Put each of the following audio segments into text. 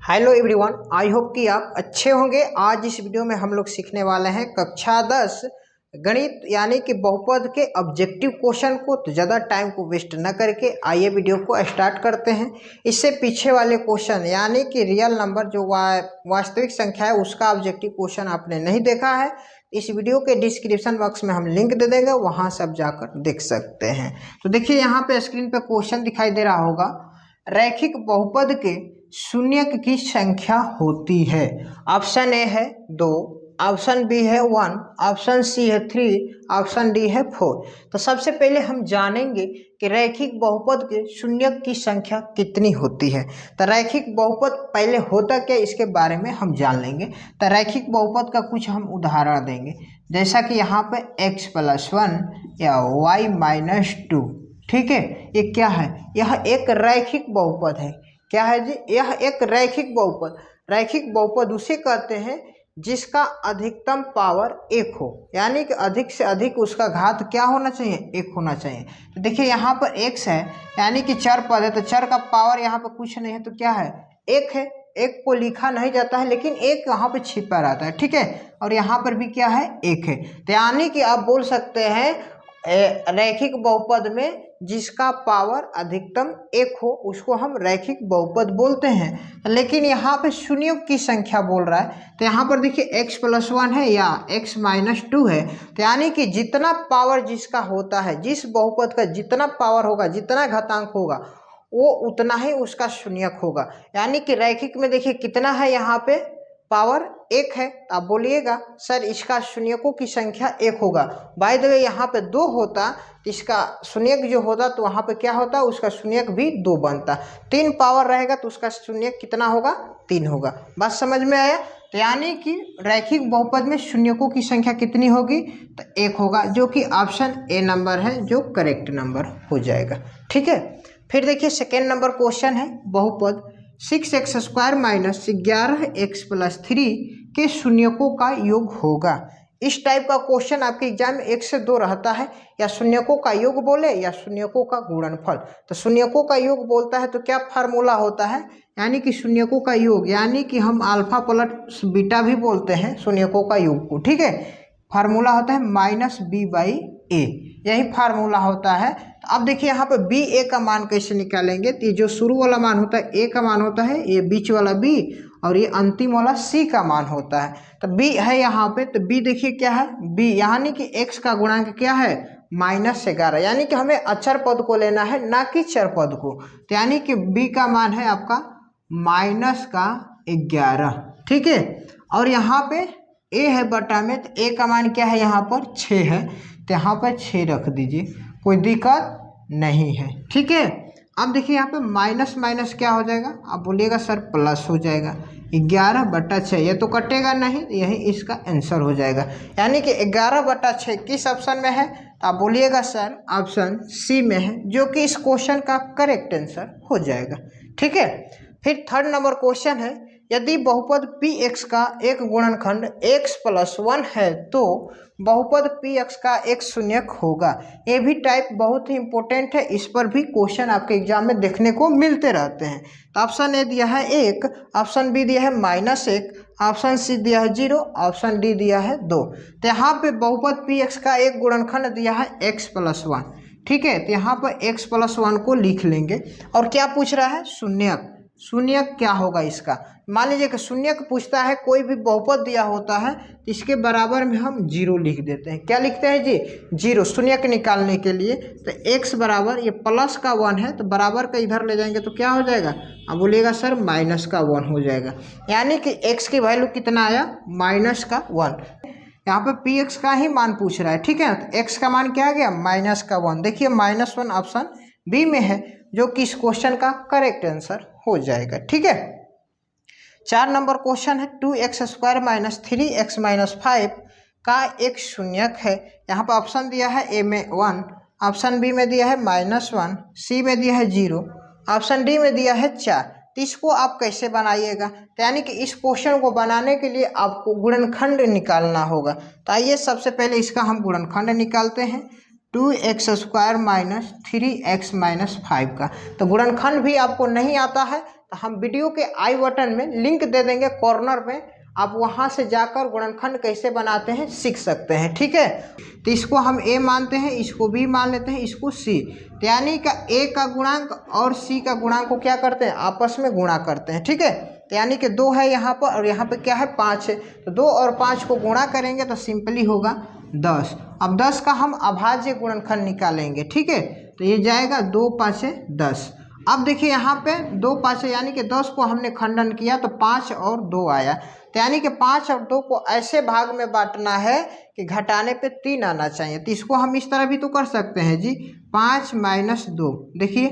Hello everyone, I hope कि आप अच्छे होंगे। आज इस वीडियो में हम लोग सीखने वाले हैं कक्षा 10 गणित यानी कि बहुपद के ऑब्जेक्टिव क्वेश्चन को। तो ज़्यादा टाइम को वेस्ट न करके आइए वीडियो को स्टार्ट करते हैं। इससे पीछे वाले क्वेश्चन यानी कि रियल नंबर जो वास्तविक संख्या है उसका ऑब्जेक्टिव क्वेश्चन आपने नहीं देखा है, इस वीडियो के डिस्क्रिप्शन बॉक्स में हम लिंक दे देंगे, वहाँ सब जाकर देख सकते हैं। तो देखिए यहाँ पे स्क्रीन पे क्वेश्चन दिखाई दे रहा होगा, रैखिक बहुपद के शून्यक की संख्या होती है। ऑप्शन ए है 2, ऑप्शन बी है 1, ऑप्शन सी है 3, ऑप्शन डी है 4। तो सबसे पहले हम जानेंगे कि रैखिक बहुपद के शून्यक की संख्या कितनी होती है। तो रैखिक बहुपद पहले होता क्या, इसके बारे में हम जान लेंगे। तो रैखिक बहुपद का कुछ हम उदाहरण देंगे, जैसा कि यहाँ पे x+1 या y-2। ठीक है, ये क्या है? यह एक रैखिक बहुपद है। क्या है जी? यह एक रैखिक बहुपद। रैखिक बहुपद उसे कहते हैं जिसका अधिकतम पावर 1 हो, यानी कि अधिक से अधिक उसका घात क्या होना चाहिए? 1 होना चाहिए। तो देखिए यहाँ पर x है, यानी कि चर पद है, तो चर का पावर यहाँ पर कुछ नहीं है, तो क्या है? 1 है। 1 को लिखा नहीं जाता है, लेकिन 1 यहाँ पे छिपा रहता है। ठीक है, और यहाँ पर भी क्या है? 1 है। तो यानी कि आप बोल सकते हैं रैखिक बहुपद में जिसका पावर अधिकतम 1 हो उसको हम रैखिक बहुपद बोलते हैं। लेकिन यहाँ पे शून्यों की संख्या बोल रहा है, तो यहाँ पर देखिए x+1 है या x-2 है, तो यानी कि जितना पावर जिसका होता है, जिस बहुपद का जितना पावर होगा, जितना घातांक होगा, वो उतना ही उसका शून्यक होगा। यानी कि रैखिक में देखिए कितना है, यहाँ पे पावर 1 है। आप बोलिएगा सर इसका शून्यकों की संख्या 1 होगा। बाय द वे यहाँ पे 2 होता तो इसका शून्यक जो होता तो वहाँ पे क्या होता, उसका शून्यक भी 2 बनता। 3 पावर रहेगा तो उसका शून्यक कितना होगा? 3 होगा। बात समझ में आया? तो यानी कि रैखिक बहुपद में शून्यकों की संख्या कितनी होगी? तो 1 होगा, जो कि ऑप्शन ए नंबर है जो करेक्ट नंबर हो जाएगा। ठीक है, फिर देखिए सेकेंड नंबर क्वेश्चन है, बहुपद 6x² - 11x+3 के शून्यकों का योग होगा। इस टाइप का क्वेश्चन आपके एग्जाम में 1 से 2 रहता है, या शून्यकों का योग बोले या शून्यकों का गुणनफल। तो शून्यकों का योग बोलता है तो क्या फार्मूला होता है, यानी कि शून्यकों का योग, यानी कि हम अल्फा प्लस बीटा भी बोलते हैं शून्यकों का योग को। ठीक है, फार्मूला होता है -b/a, यही फार्मूला होता है। तो अब देखिए यहाँ पे बी ए का मान कैसे निकालेंगे। तो ये जो शुरू वाला मान होता है ए का मान होता है, ये बीच वाला बी, और ये अंतिम वाला सी का मान होता है। तो बी है यहाँ पे, तो बी देखिए क्या है, बी यानी कि एक्स का गुणांक क्या है? -11, यानी कि हमें अचर पद को लेना है, ना कि चर पद को। तो यानी कि बी का मान है आपका -11। ठीक है, और यहाँ पे ए है बटा में, तो ए का मान क्या है? यहाँ पर 6 है, तो यहाँ पर 6 रख दीजिए, कोई दिक्कत नहीं है। ठीक है, अब देखिए यहाँ पे माइनस माइनस क्या हो जाएगा? आप बोलिएगा सर प्लस हो जाएगा। 11/6, ये तो कटेगा नहीं, यही इसका आंसर हो जाएगा। यानी कि 11/6 किस ऑप्शन में है? तो आप बोलिएगा सर ऑप्शन सी में है, जो कि इस क्वेश्चन का करेक्ट आंसर हो जाएगा। ठीक है, फिर थर्ड नंबर क्वेश्चन है, यदि बहुपद px का एक गुणनखंड x+1 है तो बहुपद px का एक शून्यक होगा। ये भी टाइप बहुत ही इंपॉर्टेंट है, इस पर भी क्वेश्चन आपके एग्जाम में देखने को मिलते रहते हैं। तो ऑप्शन ए दिया है 1, ऑप्शन बी दिया है -1, ऑप्शन सी दिया है 0, ऑप्शन डी दिया है 2। तो यहाँ पे बहुपद px का एक गुणनखंड दिया है x+1। ठीक है, तो यहाँ पर x+1 को लिख लेंगे, और क्या पूछ रहा है? शून्यक। शून्यक क्या होगा इसका? मान लीजिए कि शून्यक पूछता है, कोई भी बहुपद दिया होता है तो इसके बराबर में हम 0 लिख देते हैं। क्या लिखते हैं जी? 0, शून्यक निकालने के लिए। तो x बराबर, ये प्लस का 1 है तो बराबर का इधर ले जाएंगे तो क्या हो जाएगा? आप बोलिएगा सर -1 हो जाएगा। यानी कि x की वैल्यू कितना आया? -1। यहाँ पे px का ही मान पूछ रहा है। ठीक है, तो x का मान क्या आ गया? -1। देखिए -1 ऑप्शन बी में है, जो कि इस क्वेश्चन का करेक्ट आंसर हो जाएगा। ठीक है, 4 नंबर क्वेश्चन है, 2x² - 3x-5 का एक शून्यक है। यहाँ पर ऑप्शन दिया है ए में 1, ऑप्शन बी में दिया है -1, सी में दिया है 0, ऑप्शन डी में दिया है 4। तो इसको आप कैसे बनाइएगा? तो यानी कि इस क्वेश्चन को बनाने के लिए आपको गुणनखंड निकालना होगा। तो आइए सबसे पहले इसका हम गुणनखंड निकालते हैं। 2x² - 3x - 5 का। तो गुणनखंड भी आपको नहीं आता है तो हम वीडियो के आई बटन में लिंक दे देंगे कॉर्नर में, आप वहां से जाकर गुणनखंड कैसे बनाते हैं सीख सकते हैं। ठीक है, तो इसको हम ए मानते हैं, इसको बी मान लेते हैं, इसको सी। तो यानी का ए का गुणांक और सी का गुणांक को क्या करते हैं, आपस में गुणा करते हैं। ठीक है, तो यानी कि 2 है यहाँ पर और यहाँ पे क्या है 5 है, तो 2 और 5 को गुणा करेंगे तो सिंपली होगा 10। अब 10 का हम अभाज्य गुणनखंड निकालेंगे। ठीक है, तो ये जाएगा 2 5 10। अब देखिए यहाँ पे 2 5 यानी कि 10 को हमने खंडन किया तो 5 और 2 आया, तो यानी कि 5 और 2 को ऐसे भाग में बांटना है कि घटाने पे 3 आना चाहिए। तो इसको हम इस तरह भी तो कर सकते हैं जी, 5 - 2। देखिए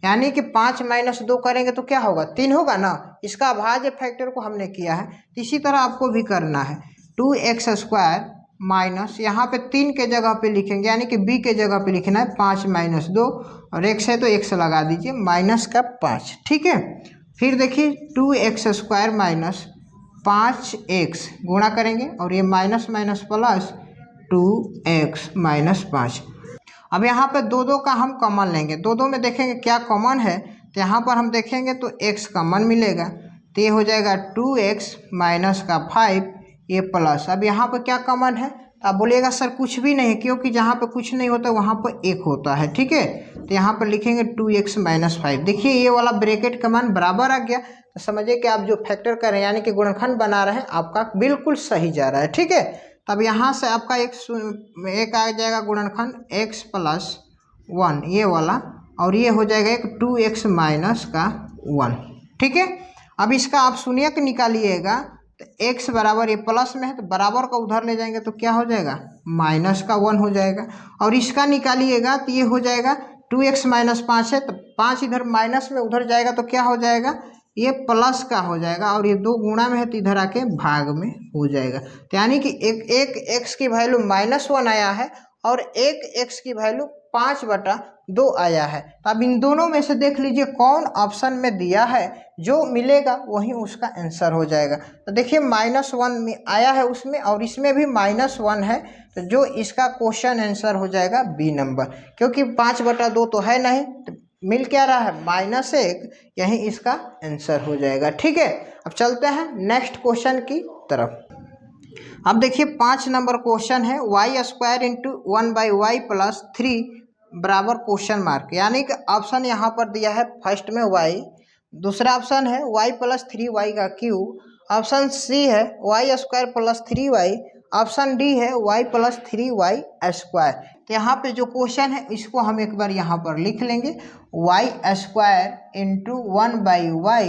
यानी कि 5 - 2 करेंगे तो क्या होगा, 3 होगा ना। इसका अभाज्य फैक्टर को हमने किया है, तो इसी तरह आपको भी करना है। 2x² माइनस यहाँ पे 3 के जगह पे लिखेंगे, यानी कि b के जगह पे लिखना है 5 - 2 और x है तो x लगा दीजिए -5। ठीक है, फिर देखिए 2x² माइनस 5x गुणा करेंगे और ये माइनस माइनस प्लस 2x - 5। अब यहाँ पे 2 का हम कॉमन लेंगे, 2 में देखेंगे क्या कॉमन है, तो यहाँ पर हम देखेंगे तो x कॉमन मिलेगा, तो ये हो जाएगा 2x - 5 ये प्लस। अब यहाँ पर क्या कॉमन है, तो आप बोलिएगा सर कुछ भी नहीं, क्योंकि जहाँ पे कुछ नहीं होता वहाँ पर 1 होता है। ठीक है, तो यहाँ पर लिखेंगे 2x - 5। देखिए ये वाला ब्रैकेट का मान बराबर आ गया, तो समझिए कि आप जो फैक्टर कर रहे हैं यानी कि गुणनखंड बना रहे हैं आपका बिल्कुल सही जा रहा है। ठीक है, तब यहाँ से आपका एक आ जाएगा गुणनखंड x + 1 ये वाला, और ये हो जाएगा एक 2x - 1। ठीक है, अब इसका आप शून्य निकालिएगा तो x बराबर, ये प्लस में है तो बराबर का उधर ले जाएंगे तो क्या हो जाएगा -1 हो जाएगा, और इसका निकालिएगा तो ये हो जाएगा 2x - 5 है तो 5 इधर माइनस में उधर जाएगा तो क्या हो जाएगा, ये प्लस का हो जाएगा, और ये 2 गुणा में है तो इधर आके भाग में हो जाएगा। तो यानी कि एक x की वैल्यू -1 आया है और एक x की वैल्यू 5/2 आया है। तो अब इन दोनों में से देख लीजिए कौन ऑप्शन में दिया है, जो मिलेगा वही उसका आंसर हो जाएगा। तो देखिए -1 में आया है उसमें, और इसमें भी -1 है, तो जो इसका क्वेश्चन आंसर हो जाएगा बी नंबर, क्योंकि 5/2 तो है नहीं, तो मिल क्या रहा है -1, यही इसका आंसर हो जाएगा। ठीक है, अब चलते हैं नेक्स्ट क्वेश्चन की तरफ। अब देखिए 5 नंबर क्वेश्चन है, y² × 1/y + 3 बराबर क्वेश्चन मार्क, यानी कि ऑप्शन यहाँ पर दिया है फर्स्ट में y, दूसरा ऑप्शन है y + 3y का क्यूब, ऑप्शन सी है y² + 3y, ऑप्शन डी है y + 3y²। तो यहाँ पे जो क्वेश्चन है इसको हम एक बार यहाँ पर लिख लेंगे, y² × 1/y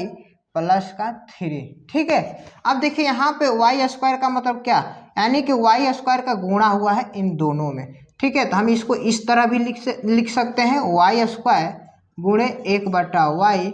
+ 3। ठीक है, अब देखिए यहाँ पे y² का मतलब क्या, यानी कि y² का गुणा हुआ है इन दोनों में। ठीक है, तो हम इसको इस तरह भी लिख सकते हैं, y² × 1/y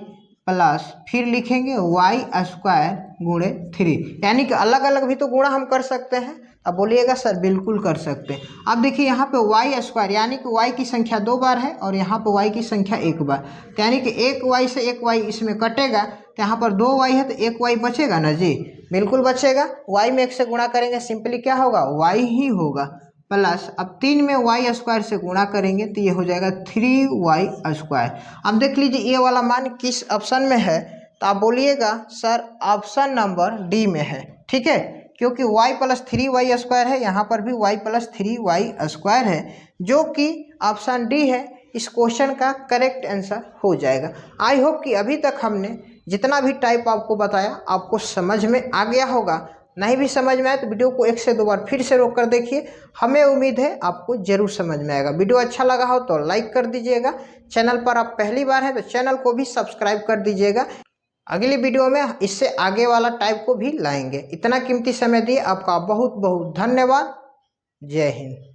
प्लस फिर लिखेंगे y² × 3, यानी कि अलग अलग भी तो गुणा हम कर सकते हैं। अब बोलिएगा सर बिल्कुल कर सकते हैं। अब देखिए यहाँ पे y² यानी कि y की संख्या 2 बार है और यहाँ पे y की संख्या 1 बार, तो यानी कि 1y से 1y इसमें कटेगा, तो यहाँ पर 2y है तो 1y बचेगा ना जी, बिल्कुल बचेगा। y में 1 से गुणा करेंगे सिंपली क्या होगा, y ही होगा, प्लस अब 3 में y² से गुणा करेंगे तो ये हो जाएगा 3y²। अब देख लीजिए ये वाला मान किस ऑप्शन में है, तो आप बोलिएगा सर ऑप्शन नंबर डी में है। ठीक है, क्योंकि y + 3y² है, यहाँ पर भी y + 3y² है, जो कि ऑप्शन डी है, इस क्वेश्चन का करेक्ट आंसर हो जाएगा। आई होप कि अभी तक हमने जितना भी टाइप आपको बताया आपको समझ में आ गया होगा। नहीं भी समझ में आए तो वीडियो को 1 से 2 बार फिर से रोक कर देखिए, हमें उम्मीद है आपको जरूर समझ में आएगा। वीडियो अच्छा लगा हो तो लाइक कर दीजिएगा, चैनल पर आप पहली बार हैं तो चैनल को भी सब्सक्राइब कर दीजिएगा। अगली वीडियो में इससे आगे वाला टाइप को भी लाएंगे। इतना कीमती समय दिए आपका बहुत बहुत धन्यवाद। जय हिंद।